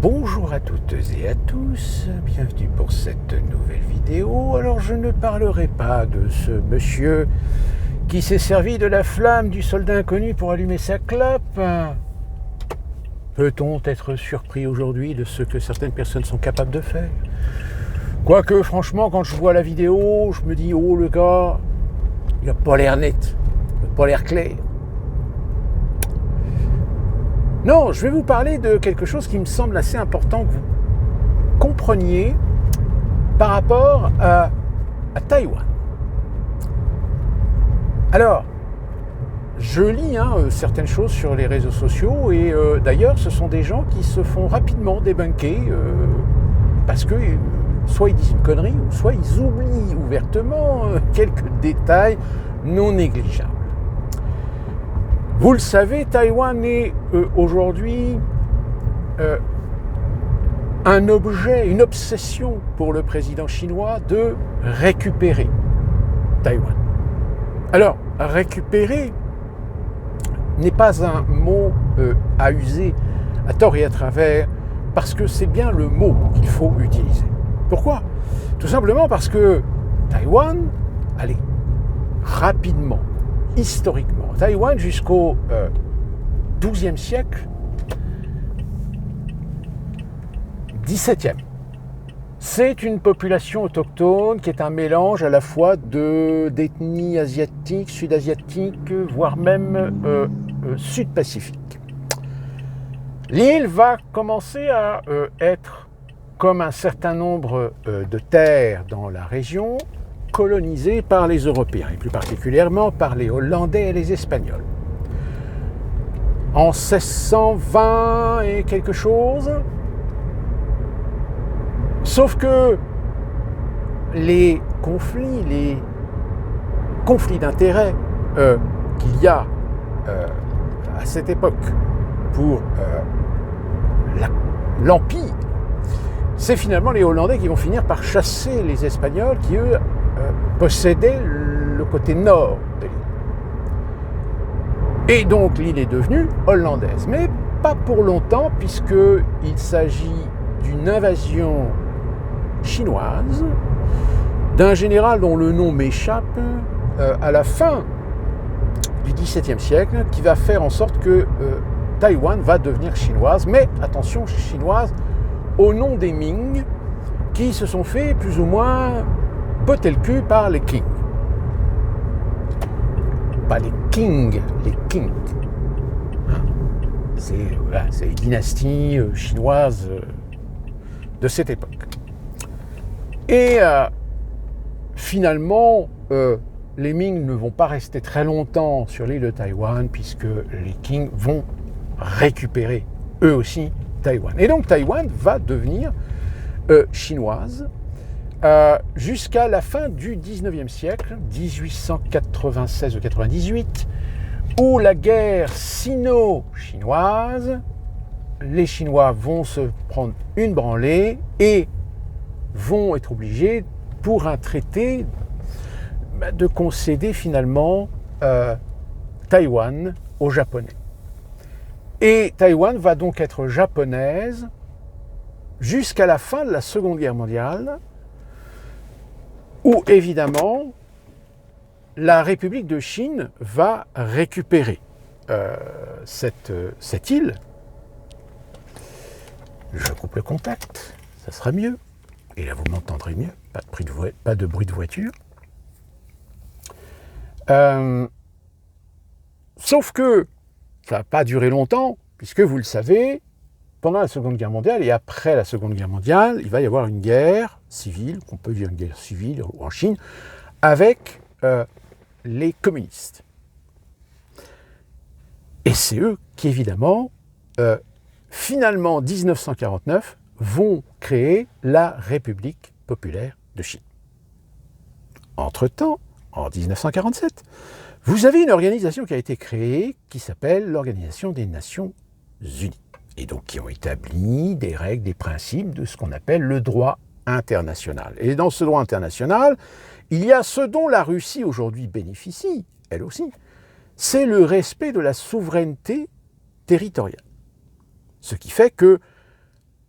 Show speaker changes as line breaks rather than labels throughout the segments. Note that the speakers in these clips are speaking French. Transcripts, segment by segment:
Bonjour à toutes et à tous, bienvenue pour cette nouvelle vidéo. Alors je ne parlerai pas de ce monsieur qui s'est servi de la flamme du soldat inconnu pour allumer sa clope. Peut-on être surpris aujourd'hui de ce que certaines personnes sont capables de faire? Quoique franchement quand je vois la vidéo, je me dis oh le gars, il n'a pas l'air net, il n'a pas l'air clair. Non, je vais vous parler de quelque chose qui me semble assez important que vous compreniez par rapport à Taïwan. Alors, je lis certaines choses sur les réseaux sociaux et d'ailleurs, ce sont des gens qui se font rapidement débunker parce que soit ils disent une connerie ou soit ils oublient ouvertement quelques détails non négligeables. Vous le savez, Taïwan est aujourd'hui un objet, une obsession pour le président chinois de récupérer Taïwan. Alors, récupérer n'est pas un mot à user à tort et à travers, parce que c'est bien le mot qu'il faut utiliser. Pourquoi ? Tout simplement parce que Taïwan, allez, rapidement, historiquement, Taïwan jusqu'au XIIe siècle, XVIIe, c'est une population autochtone qui est un mélange à la fois d'ethnies asiatiques, sud-asiatiques, voire même sud-pacifique. L'île va commencer à être, comme un certain nombre de terres dans la région, colonisée par les Européens, et plus particulièrement par les Hollandais et les Espagnols. En 1620 et quelque chose, sauf que les conflits d'intérêts qu'il y a à cette époque pour l'Empire, c'est finalement les Hollandais qui vont finir par chasser les Espagnols qui, eux, possédaient le côté nord de l'île. Et donc l'île est devenue hollandaise, mais pas pour longtemps, puisqu'il s'agit d'une invasion chinoise d'un général dont le nom m'échappe à la fin du XVIIe siècle, qui va faire en sorte que Taïwan va devenir chinoise, mais attention, chinoise au nom des Ming, qui se sont fait plus ou moins botter le cul par les Qing. Pas les Qing, les Qing. C'est les dynasties chinoises de cette époque. Et finalement, les Ming ne vont pas rester très longtemps sur l'île de Taïwan, puisque les Qing vont récupérer eux aussi Taïwan. Et donc Taïwan va devenir chinoise jusqu'à la fin du 19e siècle, 1896-98, où la guerre sino-chinoise, les Chinois vont se prendre une branlée et vont être obligés, pour un traité, de concéder finalement Taïwan aux Japonais. Et Taïwan va donc être japonaise jusqu'à la fin de la Seconde Guerre mondiale, où évidemment la République de Chine va récupérer cette île. Je coupe le contact, ça sera mieux. Et là vous m'entendrez mieux, pas de bruit de voiture. Sauf que ça ne va pas durer longtemps, puisque vous le savez, pendant la Seconde Guerre mondiale et après la Seconde Guerre mondiale, il va y avoir une guerre civile, qu'on peut dire une guerre civile en Chine, avec les communistes. Et c'est eux qui, évidemment, finalement, en 1949, vont créer la République populaire de Chine. Entre-temps, en 1947, vous avez une organisation qui a été créée qui s'appelle l'Organisation des Nations Unies. Et donc qui ont établi des règles, des principes de ce qu'on appelle le droit international. Et dans ce droit international, il y a ce dont la Russie aujourd'hui bénéficie, elle aussi, c'est le respect de la souveraineté territoriale. Ce qui fait que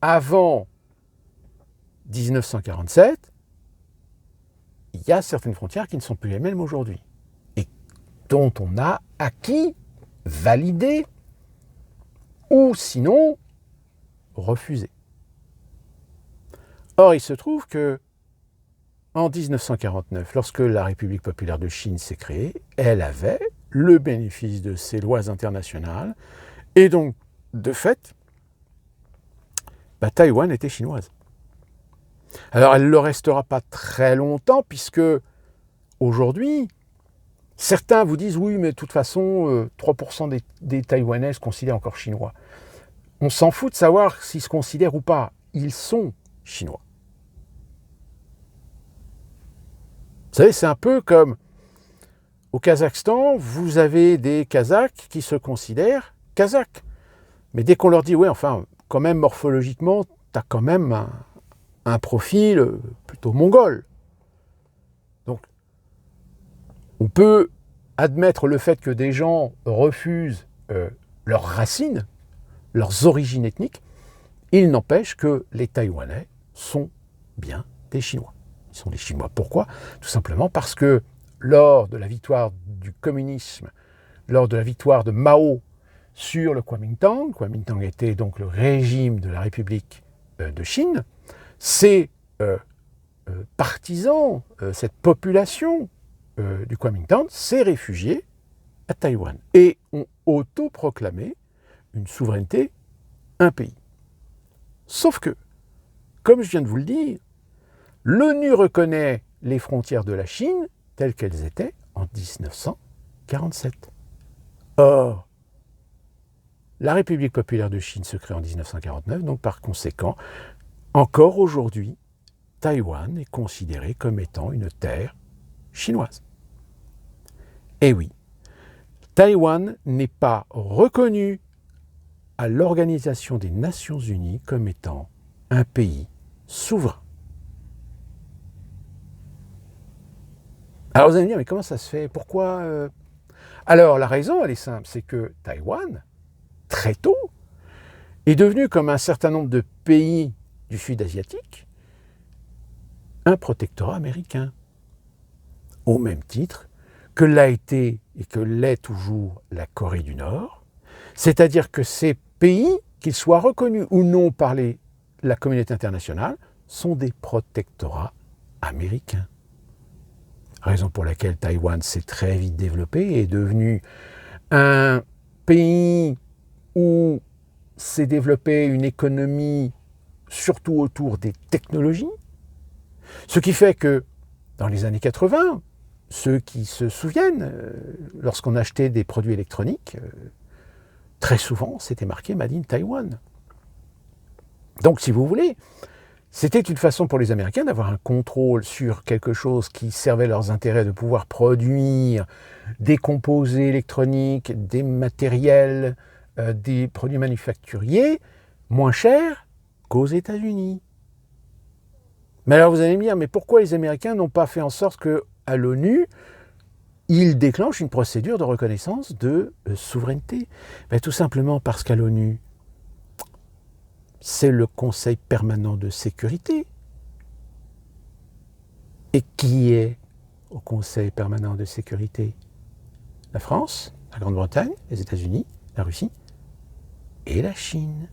avant 1947, il y a certaines frontières qui ne sont plus les mêmes aujourd'hui et dont on a acquis, validé ou sinon refusé. Or, il se trouve que en 1949, lorsque la République populaire de Chine s'est créée, elle avait le bénéfice de ces lois internationales et donc, de fait, Taïwan était chinoise. Alors, elle ne le restera pas très longtemps puisque aujourd'hui, certains vous disent oui, mais de toute façon, 3% des Taïwanais se considèrent encore chinois. On s'en fout de savoir s'ils se considèrent ou pas. Ils sont chinois. Vous savez, c'est un peu comme au Kazakhstan, vous avez des Kazakhs qui se considèrent Kazakhs. Mais dès qu'on leur dit, ouais, enfin, quand même, morphologiquement, tu as quand même un profil plutôt mongol. Donc, on peut admettre le fait que des gens refusent leurs racines, leurs origines ethniques. Il n'empêche que les Taïwanais sont bien des Chinois. Ils sont des Chinois. Pourquoi ? Tout simplement parce que lors de la victoire du communisme, lors de la victoire de Mao sur le Kuomintang était donc le régime de la République de Chine, ces partisans, cette population du Kuomintang s'est réfugiée à Taïwan et ont autoproclamé une souveraineté, un pays. Sauf que, comme je viens de vous le dire, l'ONU reconnaît les frontières de la Chine telles qu'elles étaient en 1947. Or, la République populaire de Chine se crée en 1949, donc par conséquent, encore aujourd'hui, Taïwan est considéré comme étant une terre chinoise. Et oui, Taïwan n'est pas reconnu à l'Organisation des Nations Unies comme étant un pays souverain. Alors vous allez me dire, mais comment ça se fait ? Pourquoi Alors la raison, elle est simple, c'est que Taïwan, très tôt, est devenu, comme un certain nombre de pays du Sud asiatique, un protectorat américain. Au même titre que l'a été et que l'est toujours la Corée du Nord, c'est-à-dire que ces pays, qu'ils soient reconnus ou non par la communauté internationale, sont des protectorats américains. Raison pour laquelle Taïwan s'est très vite développé et est devenu un pays où s'est développée une économie surtout autour des technologies, ce qui fait que dans les années 80, ceux qui se souviennent, lorsqu'on achetait des produits électroniques, très souvent, c'était marqué Made in Taiwan. Donc, si vous voulez, c'était une façon pour les Américains d'avoir un contrôle sur quelque chose qui servait leurs intérêts, de pouvoir produire des composés électroniques, des matériels, des produits manufacturiers moins chers qu'aux États-Unis. Mais alors vous allez me dire, mais pourquoi les Américains n'ont pas fait en sorte qu'à l'ONU, ils déclenchent une procédure de reconnaissance de souveraineté ? Tout simplement parce qu'à l'ONU, c'est le Conseil permanent de sécurité. Et qui est au Conseil permanent de sécurité ? La France, la Grande-Bretagne, les États-Unis, la Russie et la Chine.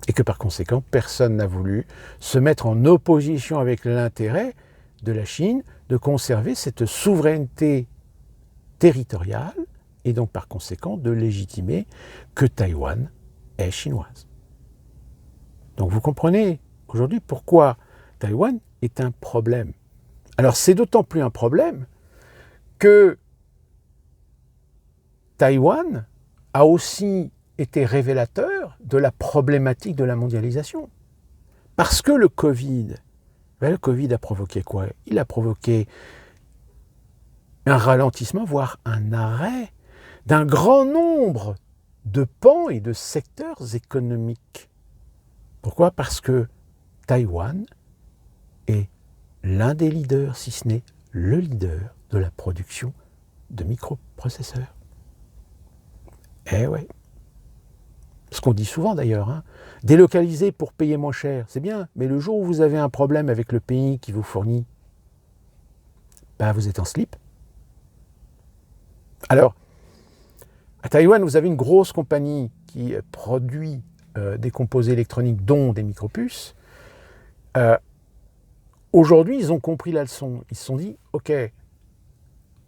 Et que par conséquent, personne n'a voulu se mettre en opposition avec l'intérêt de la Chine de conserver cette souveraineté territoriale et donc par conséquent de légitimer que Taïwan est chinoise. Donc vous comprenez aujourd'hui pourquoi Taïwan est un problème. Alors c'est d'autant plus un problème que Taïwan a aussi été révélateur de la problématique de la mondialisation. Parce que le Covid a provoqué quoi ? Il a provoqué un ralentissement, voire un arrêt d'un grand nombre de pans et de secteurs économiques. Pourquoi ? Parce que Taïwan est l'un des leaders, si ce n'est le leader de la production de microprocesseurs. Eh ouais. Ce qu'on dit souvent d'ailleurs, hein. Délocaliser pour payer moins cher, c'est bien, mais le jour où vous avez un problème avec le pays qui vous fournit, ben vous êtes en slip. Alors, à Taïwan, vous avez une grosse compagnie qui produit des composés électroniques, dont des micropuces. Aujourd'hui, ils ont compris la leçon. Ils se sont dit, ok,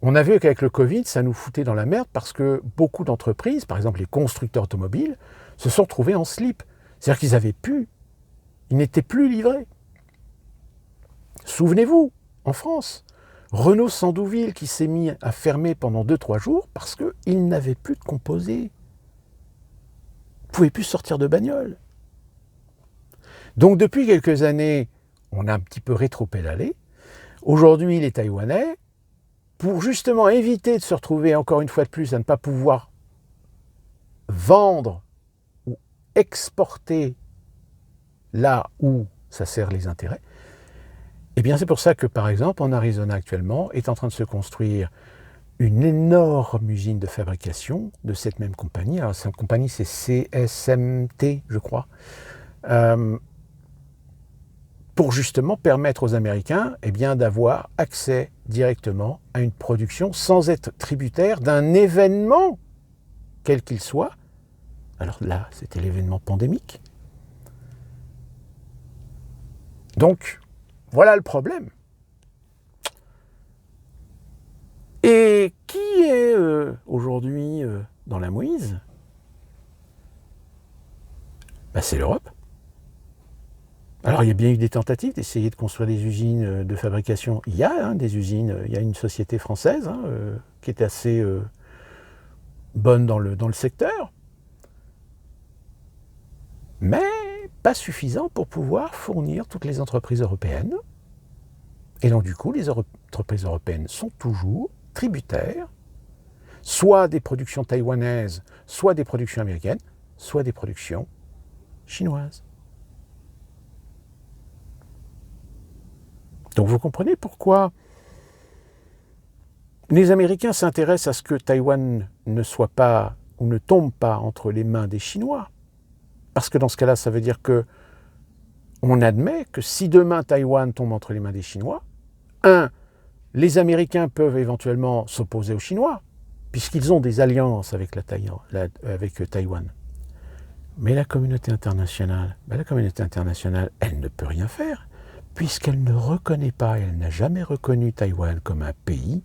on a vu qu'avec le Covid, ça nous foutait dans la merde parce que beaucoup d'entreprises, par exemple les constructeurs automobiles, se sont retrouvés en slip. C'est-à-dire qu'ils avaient pu, ils n'étaient plus livrés. Souvenez-vous, en France, Renault Sandouville qui s'est mis à fermer pendant 2-3 jours parce qu'il n'avait plus de composés. Vous ne pouvez plus sortir de bagnole. Donc depuis quelques années, on a un petit peu rétro-pédalé. Aujourd'hui, les Taïwanais, pour justement éviter de se retrouver encore une fois de plus à ne pas pouvoir vendre ou exporter là où ça sert les intérêts, eh bien c'est pour ça que par exemple en Arizona actuellement est en train de se construire une énorme usine de fabrication de cette même compagnie. Alors cette compagnie c'est CSMT je crois, pour justement permettre aux Américains eh bien, d'avoir accès directement à une production sans être tributaire d'un événement, quel qu'il soit. Alors là, c'était l'événement pandémique. Donc, voilà le problème. Et qui est aujourd'hui dans la mouise ? Ben, c'est l'Europe. Alors, il y a bien eu des tentatives d'essayer de construire des usines de fabrication. Il y a des usines, il y a une société française qui est assez bonne dans le secteur, mais pas suffisant pour pouvoir fournir toutes les entreprises européennes. Et donc, du coup, les entreprises européennes sont toujours tributaires, soit des productions taïwanaises, soit des productions américaines, soit des productions chinoises. Donc vous comprenez pourquoi les Américains s'intéressent à ce que Taïwan ne soit pas ou ne tombe pas entre les mains des Chinois. Parce que dans ce cas-là, ça veut dire que on admet que si demain Taïwan tombe entre les mains des Chinois, les Américains peuvent éventuellement s'opposer aux Chinois, puisqu'ils ont des alliances avec Taïwan. Mais la communauté internationale, elle ne peut rien faire, puisqu'elle ne reconnaît pas, elle n'a jamais reconnu Taïwan comme un pays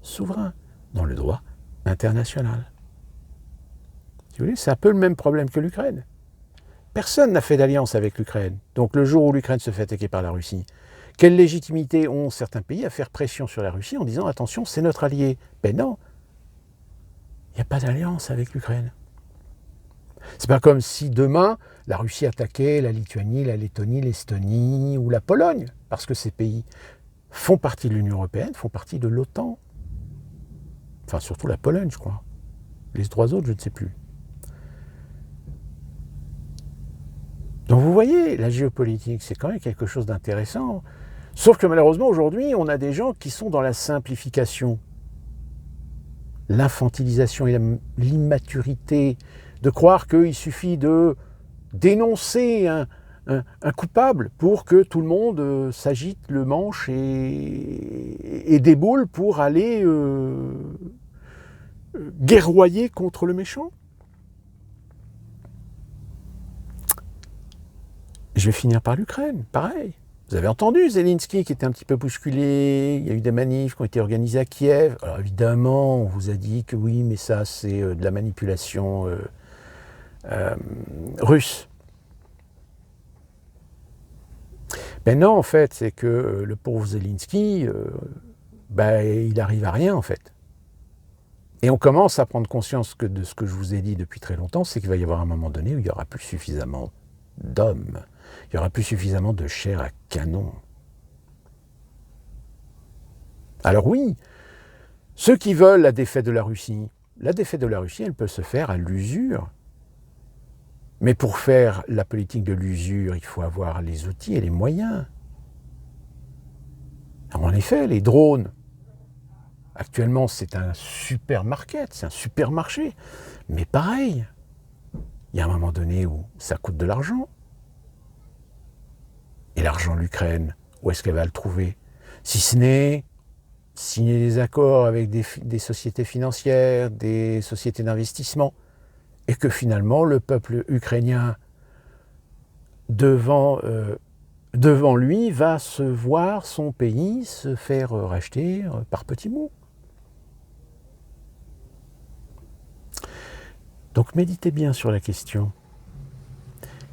souverain dans le droit international. Si vous voulez, c'est un peu le même problème que l'Ukraine. Personne n'a fait d'alliance avec l'Ukraine. Donc le jour où l'Ukraine se fait attaquer par la Russie, quelle légitimité ont certains pays à faire pression sur la Russie en disant « Attention, c'est notre allié ». Ben non, il n'y a pas d'alliance avec l'Ukraine. C'est pas comme si demain, la Russie attaquait la Lituanie, la Lettonie, l'Estonie ou la Pologne, parce que ces pays font partie de l'Union européenne, font partie de l'OTAN. Enfin, surtout la Pologne, je crois. Les trois autres, je ne sais plus. Donc vous voyez, la géopolitique, c'est quand même quelque chose d'intéressant. Sauf que malheureusement, aujourd'hui, on a des gens qui sont dans la simplification, l'infantilisation et l'immaturité, de croire qu'il suffit de dénoncer un coupable pour que tout le monde s'agite le manche et déboule pour aller guerroyer contre le méchant. Je vais finir par l'Ukraine, pareil. Vous avez entendu Zelensky qui était un petit peu bousculé, il y a eu des manifs qui ont été organisés à Kiev. Alors évidemment, on vous a dit que oui, mais ça c'est de la manipulation russe. Ben non, en fait, c'est que le pauvre Zelensky, il n'arrive à rien, en fait. Et on commence à prendre conscience de ce que je vous ai dit depuis très longtemps, c'est qu'il va y avoir un moment donné où il n'y aura plus suffisamment d'hommes, il n'y aura plus suffisamment de chair à canon. Alors oui, ceux qui veulent la défaite de la Russie, elle peut se faire à l'usure. Mais pour faire la politique de l'usure, il faut avoir les outils et les moyens. Alors en effet, les drones, actuellement c'est un supermarché, c'est un supermarché. Mais pareil, il y a un moment donné où ça coûte de l'argent. Et l'argent de l'Ukraine, où est-ce qu'elle va le trouver? Si ce n'est signer des accords avec des sociétés financières, des sociétés d'investissement, et que finalement le peuple ukrainien devant lui va se voir son pays se faire racheter par petits bouts. Donc méditez bien sur la question.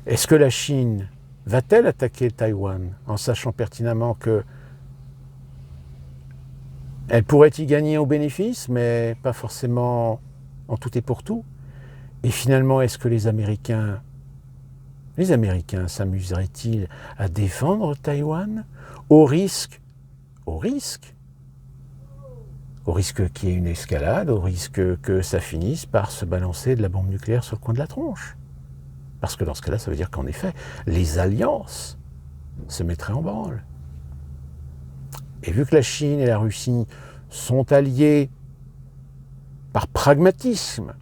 Est-ce que la Chine va-t-elle attaquer Taïwan en sachant pertinemment que elle pourrait y gagner au bénéfice, mais pas forcément en tout et pour tout? Et finalement, est-ce que les Américains s'amuseraient-ils à défendre Taïwan au risque qu'il y ait une escalade, au risque que ça finisse par se balancer de la bombe nucléaire sur le coin de la tronche? Parce que dans ce cas-là, ça veut dire qu'en effet, les alliances se mettraient en branle. Et vu que la Chine et la Russie sont alliés par pragmatisme,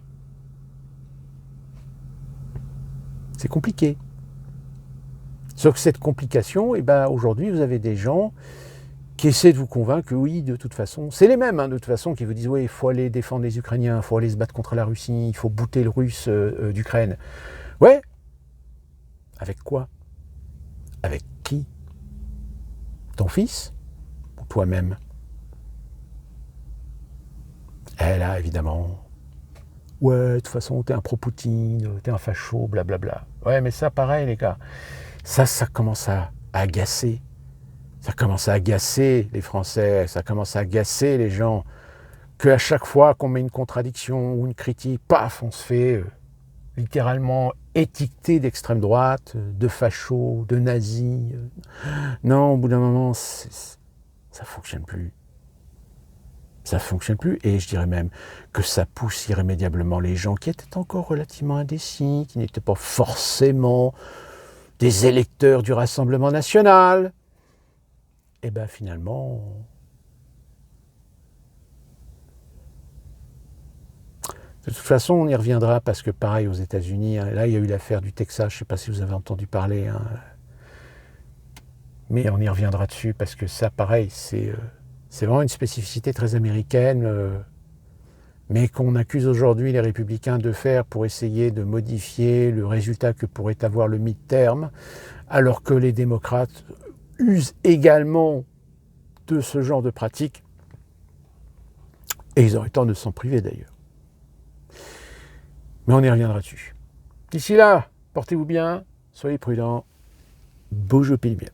c'est compliqué. Sauf que cette complication, aujourd'hui, vous avez des gens qui essaient de vous convaincre que oui, de toute façon, c'est les mêmes, de toute façon, qui vous disent oui, il faut aller défendre les Ukrainiens, il faut aller se battre contre la Russie, il faut bouter le russe d'Ukraine. Ouais. Avec quoi? Avec qui? Ton fils? Ou toi-même? Et là, évidemment, ouais, de toute façon, t'es un pro-Poutine, t'es un facho, blablabla. Ouais, mais ça, pareil, les gars, ça commence à agacer. Ça commence à agacer les Français, ça commence à agacer les gens, qu'à chaque fois qu'on met une contradiction ou une critique, paf, on se fait littéralement étiqueter d'extrême droite, de facho, de nazi. Non, au bout d'un moment, ça ne fonctionne plus. Ça ne fonctionne plus, et je dirais même que ça pousse irrémédiablement les gens qui étaient encore relativement indécis, qui n'étaient pas forcément des électeurs du Rassemblement national. Et bien finalement, de toute façon, on y reviendra parce que pareil aux États-Unis, là il y a eu l'affaire du Texas, je ne sais pas si vous avez entendu parler, mais on y reviendra dessus parce que ça, pareil, c'est vraiment une spécificité très américaine, mais qu'on accuse aujourd'hui les républicains de faire pour essayer de modifier le résultat que pourrait avoir le mid-term, alors que les démocrates usent également de ce genre de pratique, et ils auraient tort de s'en priver d'ailleurs. Mais on y reviendra dessus. D'ici là, portez-vous bien, soyez prudents, bougez bien.